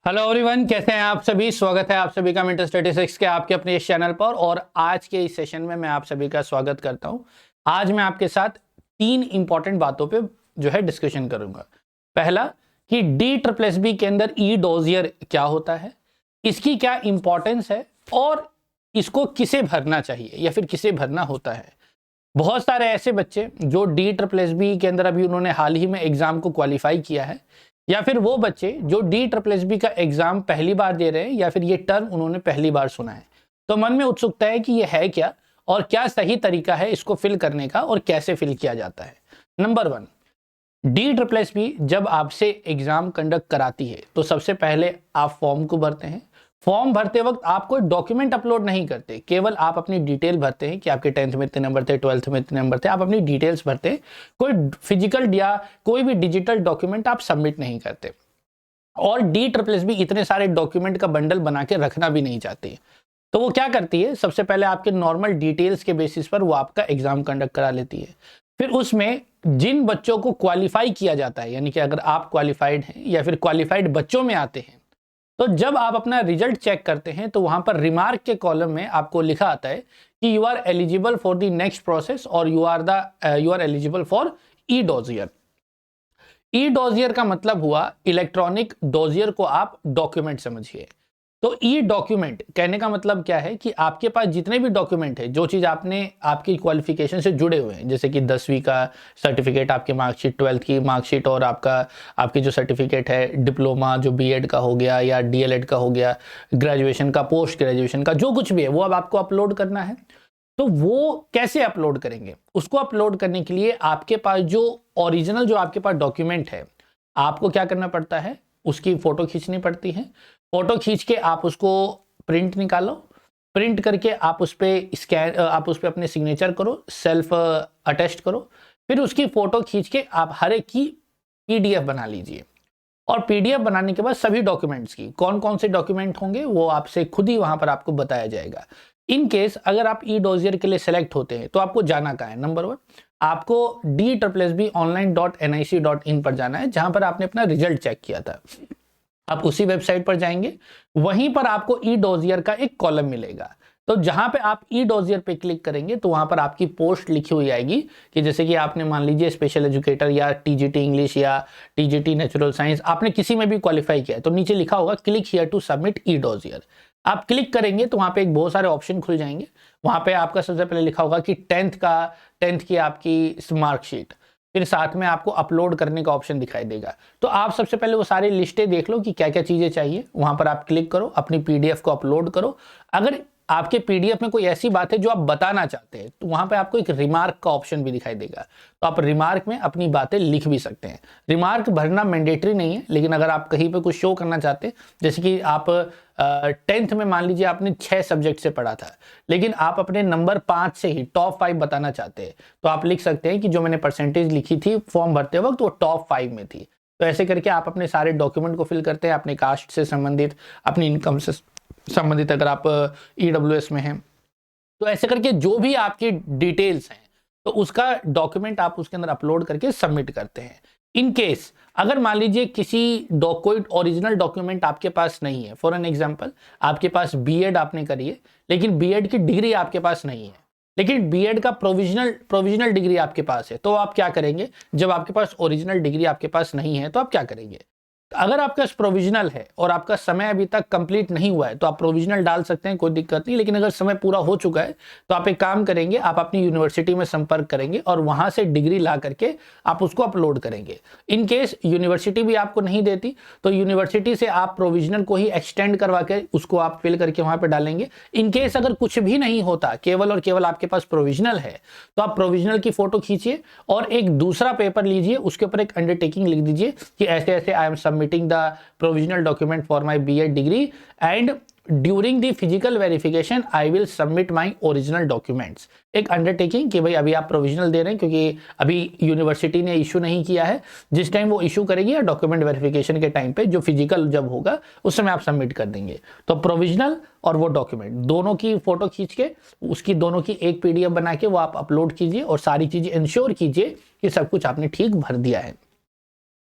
Hello everyone, कैसे हैं आप सभी। स्वागत है आप सभी का मेंटल स्टैटिस्टिक्स के आपके अपने इस चैनल पर। और आज के इस सेशन में मैं आप सभी का स्वागत करता हूं। आज मैं आपके साथ 3 इंपॉर्टेंट बातों पे जो है डिस्कशन करूंगा। पहला कि DSSB के अंदर ई डोजियर क्या होता है, इसकी क्या इंपॉर्टेंस है और इसको किसे भरना चाहिए या फिर किसे भरना होता है। बहुत सारे ऐसे बच्चे जो DSSB के अंदर अभी उन्होंने हाल ही में एग्जाम को क्वालिफाई किया है, या फिर वो बच्चे जो DSSB का एग्जाम पहली बार दे रहे हैं या फिर ये टर्म उन्होंने पहली बार सुना है, तो मन में उत्सुकता है कि ये है क्या और क्या सही तरीका है इसको फिल करने का और कैसे फिल किया जाता है। नंबर 1, DSSB जब आपसे एग्जाम कंडक्ट कराती है तो सबसे पहले आप फॉर्म को भरते हैं। फॉर्म भरते वक्त आप कोई डॉक्यूमेंट अपलोड नहीं करते, केवल आप अपनी डिटेल भरते हैं कि आपके 10th में इतने नंबर थे, 12th में इतने नंबर थे। आप अपनी डिटेल्स भरते हैं, कोई फिजिकल या कोई भी डिजिटल डॉक्यूमेंट आप सबमिट नहीं करते। और DSSB इतने सारे डॉक्यूमेंट का बंडल बना के रखना भी नहीं चाहती। तो वो क्या करती है, सबसे पहले आपके नॉर्मल डिटेल्स के बेसिस पर वो आपका एग्जाम कंडक्ट करा लेती है। फिर उसमें जिन बच्चों को क्वालिफाई किया जाता है, यानी कि अगर आप क्वालिफाइड हैं या फिर क्वालिफाइड बच्चों में आते हैं, तो जब आप अपना रिजल्ट चेक करते हैं तो वहां पर रिमार्क के कॉलम में आपको लिखा आता है कि you are eligible for the next process और you are eligible for E dossier. E dossier का मतलब हुआ इलेक्ट्रॉनिक डोजियर को आप डॉक्यूमेंट समझिए। तो ई डॉक्यूमेंट कहने का मतलब क्या है कि आपके पास जितने भी डॉक्यूमेंट है, जो चीज आपने आपकी क्वालिफिकेशन से जुड़े हुए हैं, जैसे कि 10वीं का सर्टिफिकेट, आपकी मार्कशीट, 12th की मार्कशीट और आपकी जो सर्टिफिकेट है डिप्लोमा, जो बीएड का हो गया या डीएलएड का हो गया, ग्रेजुएशन का, पोस्ट ग्रेजुएशन का, जो कुछ भी है वो अब आपको अपलोड करना है। तो वो कैसे अपलोड करेंगे, उसको अपलोड करने के लिए आपके पास जो ओरिजिनल जो आपके पास डॉक्यूमेंट है, आपको क्या करना पड़ता है, उसकी फोटो खींचनी पड़ती है। फोटो खींच के आप उसको प्रिंट निकालो, प्रिंट करके आप उस पर आप उस पर अपने सिग्नेचर करो, सेल्फ अटेस्ट करो। फिर उसकी फोटो खींच के आप हर एक की पीडीएफ बना लीजिए। और पीडीएफ बनाने के बाद सभी डॉक्यूमेंट्स की कौन कौन से डॉक्यूमेंट होंगे वो आपसे खुद ही वहां पर आपको बताया जाएगा। इन केस अगर आप ई डोजियर के लिए सेलेक्ट होते हैं तो आपको जाना कहाँ है। नंबर 1, आपको DSSBonline.nic.in पर जाना है, जहां पर आपने अपना रिजल्ट चेक किया था। आप उसी वेबसाइट पर जाएंगे, वहीं पर आपको ई डोजियर का एक कॉलम मिलेगा। तो जहां पे आप ई डोजियर पे क्लिक करेंगे तो वहां पर आपकी पोस्ट लिखी हुई आएगी कि जैसे कि आपने मान लीजिए स्पेशल एजुकेटर या टीजीटी इंग्लिश या टीजीटी नेचुरल साइंस, आपने किसी में भी क्वालिफाई किया है, तो नीचे लिखा होगा click here to submit e dossier. आप क्लिक करेंगे तो वहां पे एक बहुत सारे ऑप्शन खुल जाएंगे। वहां पे आपका सबसे पहले लिखा होगा कि 10th की आपकी मार्कशीट, फिर साथ में आपको अपलोड करने का ऑप्शन दिखाई देगा। तो आप सबसे पहले वो सारी लिस्टें देख लो कि क्या क्या चीजें चाहिए, वहां पर आप क्लिक करो, अपनी पीडीएफ को अपलोड करो। अगर आपके पीडीएफ में कोई ऐसी बात है जो आप बताना चाहते हैं तो वहां पे आपको एक रिमार्क का ऑप्शन भी दिखाई देगा, तो आप रिमार्क में अपनी बातें लिख भी सकते हैं। रिमार्क भरना मैंडेटरी नहीं है, लेकिन अगर आप कहीं पे कुछ शो करना चाहते हैं, जैसे कि आप 10th में मान लीजिए आपने 6 सब्जेक्ट से पढ़ा था, लेकिन आप अपने नंबर 5 से ही टॉप 5 बताना चाहते हैं, तो आप लिख सकते हैं कि जो मैंने परसेंटेज लिखी थी फॉर्म भरते वक्त वो टॉप 5 में थी। तो ऐसे करके आप अपने सारे डॉक्यूमेंट को फिल करते हैं, अपने कास्ट से संबंधित, अपनी इनकम से संबंधित, अगर आप ईडब्ल्यूएस में हैं, तो ऐसे करके जो भी आपकी डिटेल्स हैं तो उसका डॉक्यूमेंट आप उसके अंदर अपलोड करके सबमिट करते हैं। इन केस अगर मान लीजिए कोई ओरिजिनल डॉक्यूमेंट आपके पास नहीं है, फॉर एन एग्जांपल आपके पास बीएड आपने करी है लेकिन बीएड की डिग्री आपके पास नहीं है, लेकिन बीएड का प्रोविजनल डिग्री आपके पास है, तो आप क्या करेंगे, जब आपके पास ओरिजिनल डिग्री आपके पास नहीं है तो आप क्या करेंगे। अगर आपका प्रोविजनल है और आपका समय अभी तक कंप्लीट नहीं हुआ है तो आप प्रोविजनल डाल सकते हैं, कोई दिक्कत नहीं। लेकिन अगर समय पूरा हो चुका है तो आप एक काम करेंगे, आप अपनी यूनिवर्सिटी में संपर्क करेंगे और वहां से डिग्री ला करके आप उसको अपलोड करेंगे। इन केस यूनिवर्सिटी भी आपको नहीं देती तो यूनिवर्सिटी से आप प्रोविजनल को ही एक्सटेंड करवा के उसको आप फिल करके वहां पर डालेंगे। इन केस अगर कुछ भी नहीं होता, केवल और केवल आपके पास प्रोविजनल है, तो आप प्रोविजनल की फोटो खींचिए और एक दूसरा पेपर लीजिए, उसके ऊपर एक अंडरटेकिंग लिख दीजिए कि ऐसे ऐसे I am submitting the provisional document for my BEd degree and during the physical verification I will submit my original documents। एक अंडरटेकिंग कि भाई अभी आप प्रोविजनल दे रहे हैं क्योंकि अभी यूनिवर्सिटी ने इशू नहीं किया है, जिस टाइम वो इशू करेगी या डॉक्यूमेंट वेरिफिकेशन के टाइम पे जो फिजिकल जब होगा उस समय आप सबमिट कर देंगे। तो प्रोविजनल और वो डॉक्यूमेंट दोनों की फोटो खींच के उसकी दोनों की एक पीडीएफ बना के वो आप अपलोड कीजिए और सारी चीजें इंश्योर कीजिए कि सब कुछ आपने ठीक भर दिया है।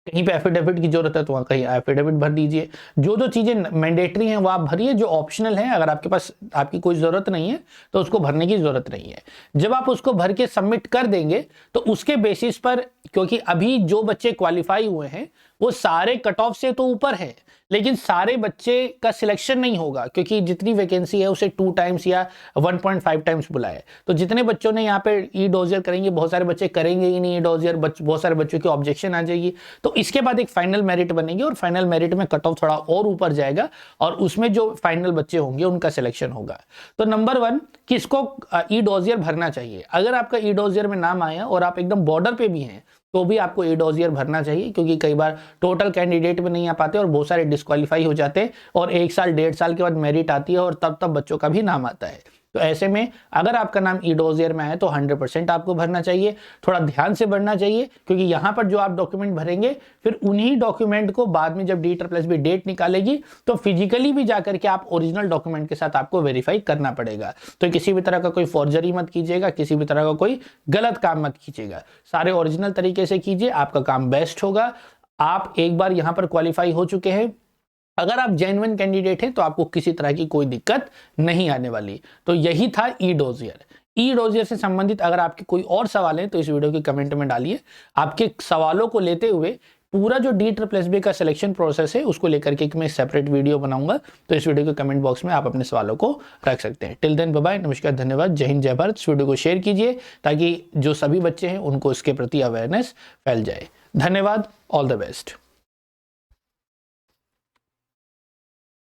कहीं पे एफिडेविट की जरूरत है तो वहाँ कहीं एफिडेविट भर दीजिए। जो जो चीजें मैंडेटरी हैं वो आप भरिए, जो ऑप्शनल है अगर आपके पास आपकी कोई जरूरत नहीं है तो उसको भरने की जरूरत नहीं है। जब आप उसको भर के सबमिट कर देंगे तो उसके बेसिस पर, क्योंकि अभी जो बच्चे क्वालिफाई हुए हैं वो सारे कट ऑफ से तो ऊपर है, लेकिन सारे बच्चे का सिलेक्शन नहीं होगा क्योंकि जितनी वैकेंसी है उसे 2 टाइम्स या 1.5 टाइम्स बुलाए। तो जितने बच्चों ने यहाँ पे ई डोजियर करेंगे, बहुत सारे बच्चे करेंगे ही नहीं ई डोजियर, बहुत सारे बच्चों की ऑब्जेक्शन आ जाएगी। तो इसके बाद एक फाइनल मेरिट बनेगी और फाइनल मेरिट में कट ऑफ थोड़ा और ऊपर जाएगा और उसमें जो फाइनल बच्चे होंगे उनका सिलेक्शन होगा। तो नंबर 1, किसको ई डोजियर भरना चाहिए? अगर आपका ई डोजियर में नाम आया और आप एकदम बॉर्डर पे भी हैं तो भी आपको ई डोजियर भरना चाहिए, क्योंकि कई बार टोटल कैंडिडेट में नहीं आ पाते और बहुत सारे डिस्क्वालीफाई हो जाते हैं और 1 साल 1.5 साल के बाद मेरिट आती है और तब बच्चों का भी नाम आता है। तो ऐसे में अगर आपका नाम ई डोजियर में आए तो 100% आपको भरना चाहिए। थोड़ा ध्यान से भरना चाहिए क्योंकि यहाँ पर जो आप डॉक्यूमेंट भरेंगे फिर उन्हीं डॉक्यूमेंट को बाद में जब DSSB डेट निकालेगी तो फिजिकली भी जाकर के आप ओरिजिनल डॉक्यूमेंट के साथ आपको वेरीफाई करना पड़ेगा। तो किसी भी तरह का कोई फॉर्जरी मत कीजिएगा, किसी भी तरह का कोई गलत काम मत कीजिएगा, सारे ओरिजिनल तरीके से कीजिए, आपका काम बेस्ट होगा। आप एक बार यहाँ पर क्वालिफाई हो चुके हैं, अगर आप जेन्युइन कैंडिडेट हैं तो आपको किसी तरह की कोई दिक्कत नहीं आने वाली। तो यही था ई डोजियर। ई डोजियर से संबंधित अगर आपके कोई और सवाल है तो इस वीडियो के कमेंट में डालिए। आपके सवालों को लेते हुए पूरा जो DSSB का सिलेक्शन प्रोसेस है उसको लेकर के मैं सेपरेट वीडियो बनाऊंगा, तो इस वीडियो के कमेंट बॉक्स में आप अपने सवालों को रख सकते हैं। टिल देन बाय बाय, नमस्कार, धन्यवाद, जय हिंद, जय भारत। इस वीडियो को शेयर कीजिए ताकि जो सभी बच्चे हैं उनको इसके प्रति अवेयरनेस फैल जाए। धन्यवाद, ऑल द बेस्ट।